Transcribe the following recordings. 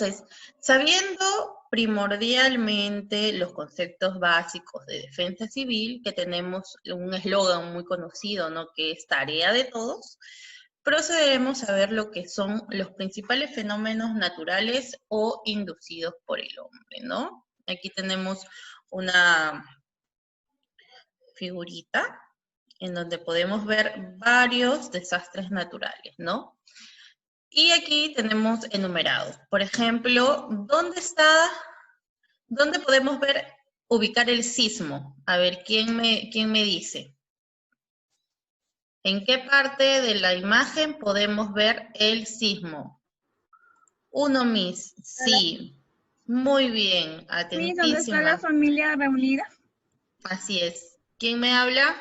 Entonces, sabiendo primordialmente los conceptos básicos de defensa civil, que tenemos un eslogan muy conocido, ¿no? Que es tarea de todos, procederemos a ver lo que son los principales fenómenos naturales o inducidos por el hombre, ¿no? Aquí tenemos una figurita en donde podemos ver varios desastres naturales, ¿no? Y aquí tenemos enumerados. Por ejemplo, ¿dónde podemos ubicar el sismo? A ver, ¿quién me dice? ¿En qué parte de la imagen podemos ver el sismo? Uno, Miss. Sí. Muy bien, Sí, ¿dónde está la atentísima. familia reunida? Así es. ¿Quién me habla?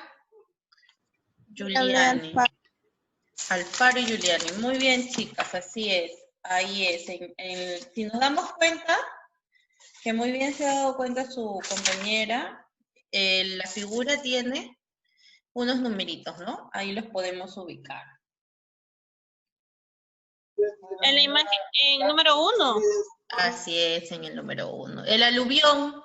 Giuliani. Alfaro y Giuliani. Muy bien, chicas, así es. Ahí es. Si nos damos cuenta, que muy bien se ha dado cuenta su compañera, la figura tiene unos numeritos, ¿no? Ahí los podemos ubicar. En la imagen, en número 1. Así es, en el número 1. El aluvión.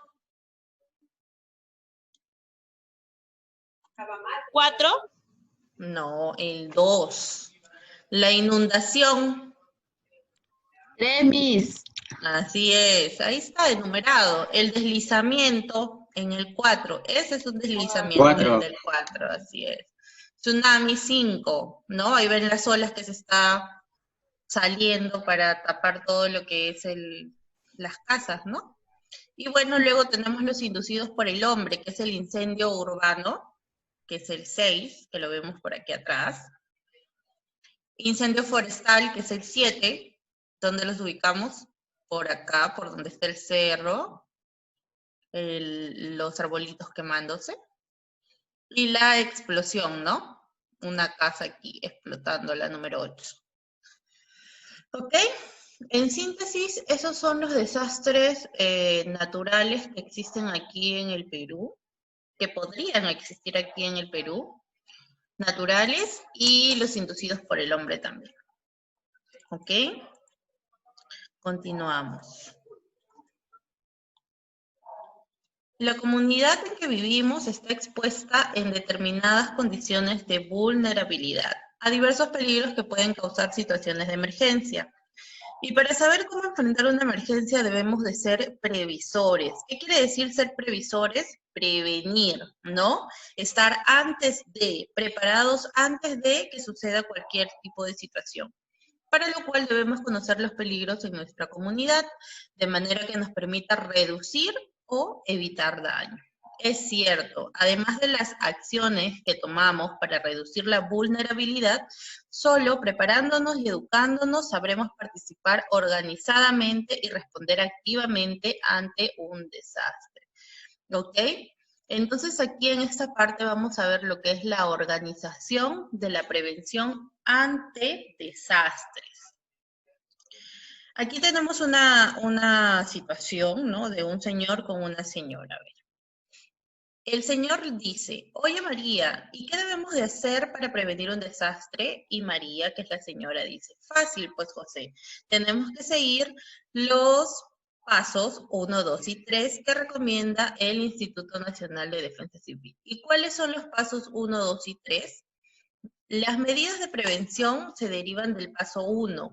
4. No, el 2. La inundación. 3, Miss. Así es, ahí está enumerado. El deslizamiento en el 4. Ese es un deslizamiento 4. del 4, así es. Tsunami 5, ¿no? Ahí ven las olas que se está saliendo para tapar todo lo que es las casas, ¿no? Y bueno, luego tenemos los inducidos por el hombre, que es el incendio urbano, que es el 6, que lo vemos por aquí atrás. Incendio forestal, que es el 7, ¿dónde los ubicamos? Por acá, por donde está el cerro, los arbolitos quemándose. Y la explosión, ¿no? Una casa aquí explotando, la número 8. ¿Ok? En síntesis, esos son los desastres naturales que existen aquí en el Perú, que podrían existir aquí en el Perú, naturales, y los inducidos por el hombre también. ¿Ok? Continuamos. La comunidad en que vivimos está expuesta en determinadas condiciones de vulnerabilidad a diversos peligros que pueden causar situaciones de emergencia. Y para saber cómo enfrentar una emergencia debemos de ser previsores. ¿Qué quiere decir ser previsores? Prevenir, ¿no? Estar preparados antes de que suceda cualquier tipo de situación. Para lo cual debemos conocer los peligros en nuestra comunidad, de manera que nos permita reducir o evitar daño. Es cierto, además de las acciones que tomamos para reducir la vulnerabilidad, solo preparándonos y educándonos sabremos participar organizadamente y responder activamente ante un desastre. ¿Ok? Entonces aquí en esta parte vamos a ver lo que es la organización de la prevención ante desastres. Aquí tenemos una situación, ¿no? De un señor con una señora. A ver. El señor dice, oye María, ¿y qué debemos de hacer para prevenir un desastre? Y María, que es la señora, dice, fácil pues José, tenemos que seguir los pasos 1, 2 y 3 que recomienda el Instituto Nacional de Defensa Civil. ¿Y cuáles son los pasos 1, 2 y 3? Las medidas de prevención se derivan del paso 1.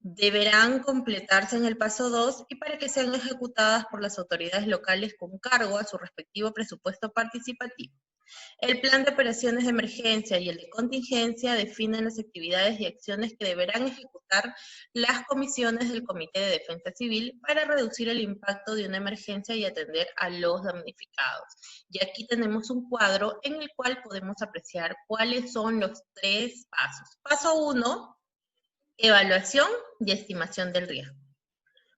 Deberán completarse en el paso 2 y para que sean ejecutadas por las autoridades locales con cargo a su respectivo presupuesto participativo. El plan de operaciones de emergencia y el de contingencia definen las actividades y acciones que deberán ejecutar las comisiones del Comité de Defensa Civil para reducir el impacto de una emergencia y atender a los damnificados. Y aquí tenemos un cuadro en el cual podemos apreciar cuáles son los 3 pasos. Paso 1, evaluación y estimación del riesgo.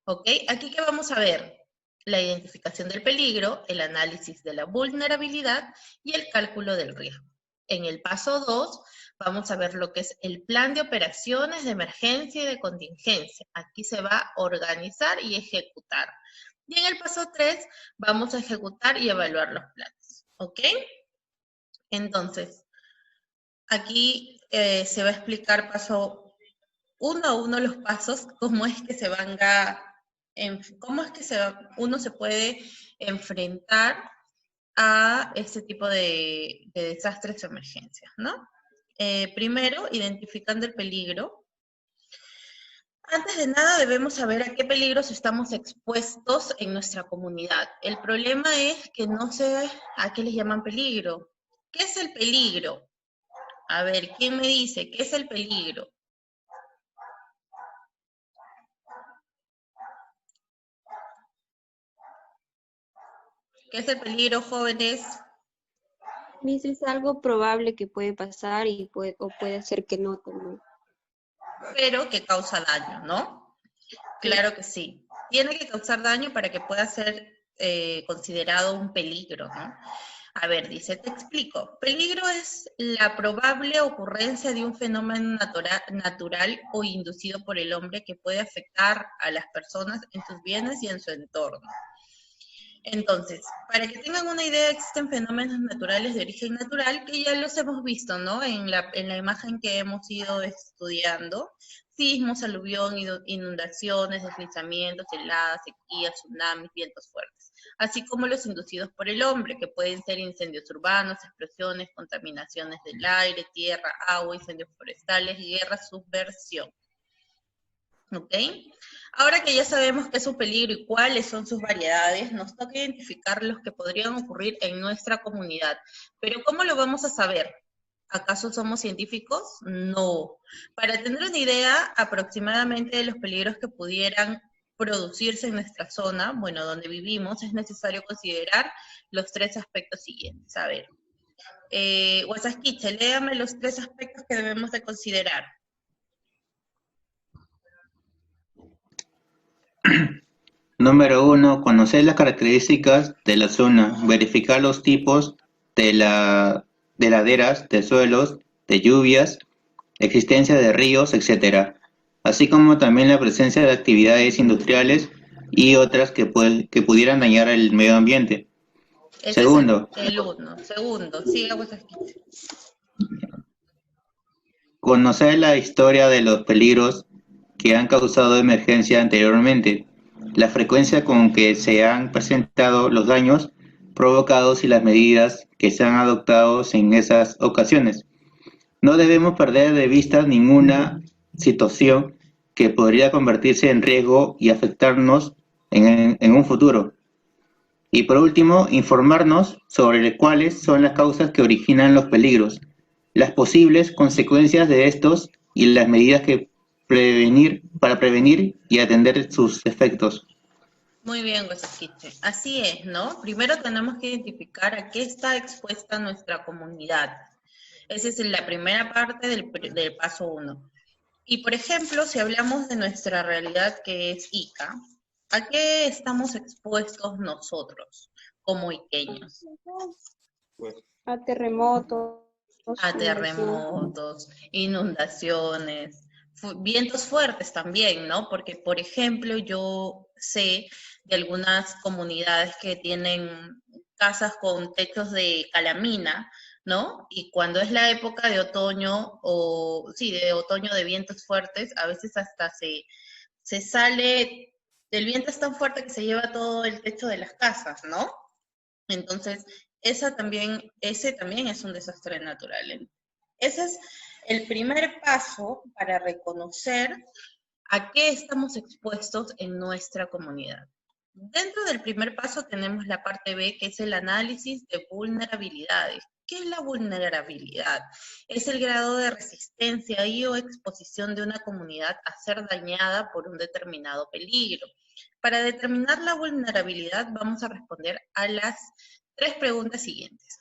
¿Ok? Aquí ¿qué vamos a ver? La identificación del peligro, el análisis de la vulnerabilidad y el cálculo del riesgo. En el paso 2 vamos a ver lo que es el plan de operaciones de emergencia y de contingencia. Aquí se va a organizar y ejecutar. Y en el paso 3 vamos a ejecutar y evaluar los planes. ¿Ok? Entonces, aquí se va a explicar paso uno a uno los pasos, cómo es que uno se puede enfrentar a este tipo de desastres o emergencias, ¿no? Primero, identificando el peligro. Antes de nada debemos saber a qué peligros estamos expuestos en nuestra comunidad. El problema es que no sé a qué les llaman peligro. ¿Qué es el peligro? A ver, ¿quién me dice qué es el peligro? ¿Qué es el peligro, jóvenes? Miss, es algo probable que puede pasar y puede ser que no también. Pero que causa daño, ¿no? Claro que sí. Tiene que causar daño para que pueda ser considerado un peligro, ¿no? A ver, dice, te explico. Peligro es la probable ocurrencia de un fenómeno natural o inducido por el hombre que puede afectar a las personas en sus bienes y en su entorno. Entonces, para que tengan una idea, existen fenómenos naturales de origen natural que ya los hemos visto, ¿no? En la imagen que hemos ido estudiando. Sismos, aluvión, inundaciones, deslizamientos, heladas, sequías, tsunamis, vientos fuertes. Así como los inducidos por el hombre, que pueden ser incendios urbanos, explosiones, contaminaciones del aire, tierra, agua, incendios forestales, guerra, subversión. ¿Ok? Ahora que ya sabemos qué es un peligro y cuáles son sus variedades, nos toca identificar los que podrían ocurrir en nuestra comunidad. Pero ¿cómo lo vamos a saber? ¿Acaso somos científicos? No. Para tener una idea aproximadamente de los peligros que pudieran producirse en nuestra zona, bueno, donde vivimos, es necesario considerar los tres aspectos siguientes. A ver, Guasasquiche, léame los tres aspectos que debemos de considerar. Número 1. Conocer las características de la zona. Verificar los tipos de laderas, de suelos, de lluvias, existencia de ríos, etc. Así como también la presencia de actividades industriales y otras que pudieran dañar el medio ambiente. Ese Segundo. es el uno. Segundo, siga Guasasquiche. Conocer la historia de los peligros que han causado emergencia anteriormente, la frecuencia con que se han presentado los daños provocados y las medidas que se han adoptado en esas ocasiones. No debemos perder de vista ninguna situación que podría convertirse en riesgo y afectarnos en un futuro. Y por último, informarnos sobre cuáles son las causas que originan los peligros, las posibles consecuencias de estos y las medidas para prevenir y atender sus efectos. Muy bien, Guasasquiche. Así es, ¿no? Primero tenemos que identificar a qué está expuesta nuestra comunidad. Esa es la primera parte del paso 1. Y, por ejemplo, si hablamos de nuestra realidad que es Ica, ¿a qué estamos expuestos nosotros como iqueños? A terremotos. A terremotos, inundaciones, vientos fuertes también, ¿no? Porque, por ejemplo, yo sé de algunas comunidades que tienen casas con techos de calamina, ¿no? Y cuando es la época de otoño, de otoño de vientos fuertes, a veces hasta se sale, el viento es tan fuerte que se lleva todo el techo de las casas, ¿no? Entonces, ese también es un desastre natural. Ese es el primer paso para reconocer a qué estamos expuestos en nuestra comunidad. Dentro del primer paso tenemos la parte B, que es el análisis de vulnerabilidades. ¿Qué es la vulnerabilidad? Es el grado de resistencia y o exposición de una comunidad a ser dañada por un determinado peligro. Para determinar la vulnerabilidad vamos a responder a las 3 preguntas siguientes.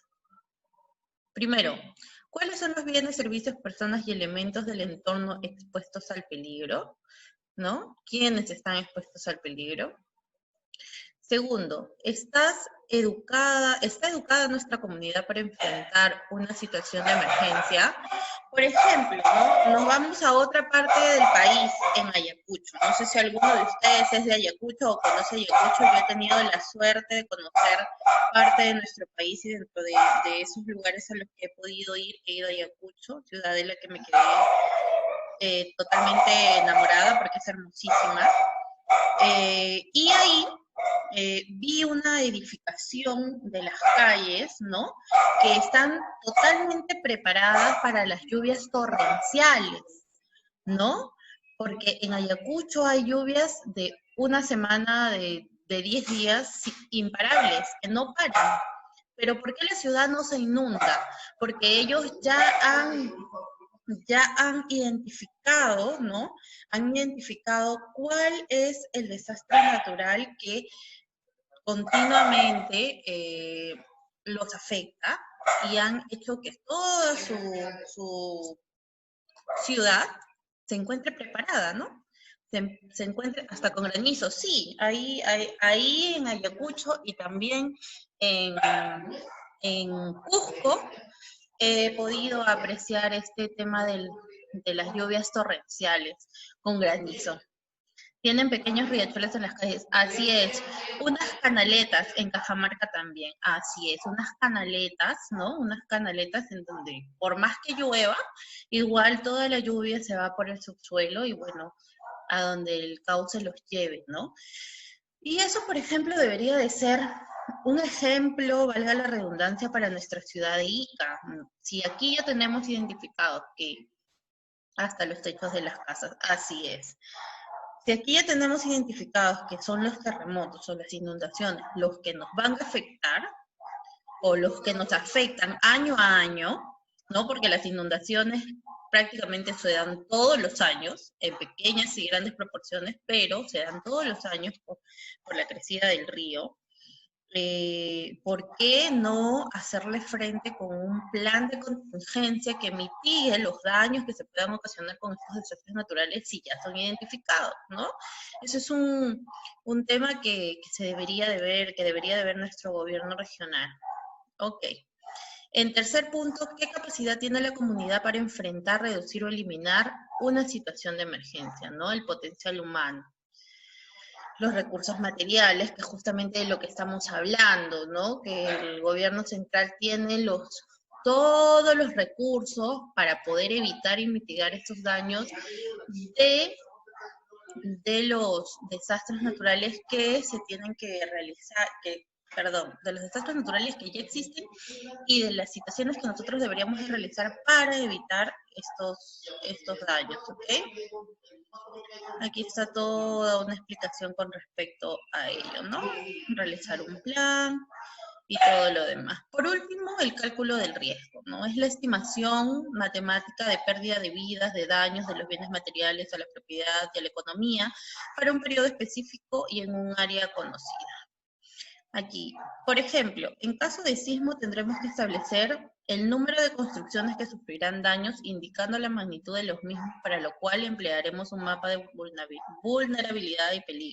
Primero, ¿cuáles son los bienes, servicios, personas y elementos del entorno expuestos al peligro? ¿No? ¿Quiénes están expuestos al peligro? Segundo, ¿está educada nuestra comunidad para enfrentar una situación de emergencia? Por ejemplo, ¿no? Nos vamos a otra parte del país, en Ayacucho. No sé si alguno de ustedes es de Ayacucho o conoce Ayacucho. Yo he tenido la suerte de conocer parte de nuestro país y dentro de esos lugares a los que he podido ir, he ido a Ayacucho, ciudadela que me quedé totalmente enamorada porque es hermosísima. Y ahí vi una edificación de las calles, ¿no? Que están totalmente preparadas para las lluvias torrenciales, ¿no? Porque en Ayacucho hay lluvias de una semana, de 10 días imparables, que no paran. Pero ¿por qué la ciudad no se inunda? Porque ellos ya han identificado, ¿no? Han identificado cuál es el desastre natural que continuamente los afecta y han hecho que toda su ciudad se encuentre preparada, ¿no? Se encuentre hasta con granizo. Sí, ahí en Ayacucho y también en Cusco he podido apreciar este tema de las lluvias torrenciales con granizo. Tienen pequeños riachuelos en las calles, así es. Unas canaletas en Cajamarca también, así es. Unas canaletas, ¿no? Unas canaletas en donde, por más que llueva, igual toda la lluvia se va por el subsuelo y bueno, a donde el cauce los lleve, ¿no? Y eso, por ejemplo, debería de ser un ejemplo, valga la redundancia, para nuestra ciudad de Ica. Si aquí ya tenemos identificado que hasta los techos de las casas, así es. Si aquí ya tenemos identificados que son los terremotos o las inundaciones los que nos van a afectar, o los que nos afectan año a año, ¿no? Porque las inundaciones prácticamente se dan todos los años, en pequeñas y grandes proporciones, pero se dan todos los años por la crecida del río. ¿Por qué no hacerle frente con un plan de contingencia que mitigue los daños que se puedan ocasionar con estos desastres naturales si ya son identificados, ¿no? Eso es un tema que se debería de ver, que debería de ver nuestro gobierno regional. Ok. En tercer punto, ¿qué capacidad tiene la comunidad para enfrentar, reducir o eliminar una situación de emergencia, ¿no? El potencial humano. Los recursos materiales, que justamente de lo que estamos hablando, ¿no? Que el gobierno central tiene todos los recursos para poder evitar y mitigar estos daños de los desastres naturales que se tienen que realizar, de los desastres naturales que ya existen y de las situaciones que nosotros deberíamos de realizar para evitar estos daños, ¿ok? Aquí está toda una explicación con respecto a ello, ¿no? Realizar un plan y todo lo demás. Por último, el cálculo del riesgo, ¿no? Es la estimación matemática de pérdida de vidas, de daños de los bienes materiales a la propiedad y a la economía para un periodo específico y en un área conocida. Aquí, por ejemplo, en caso de sismo tendremos que establecer el número de construcciones que sufrirán daños, indicando la magnitud de los mismos, para lo cual emplearemos un mapa de vulnerabilidad y peligro.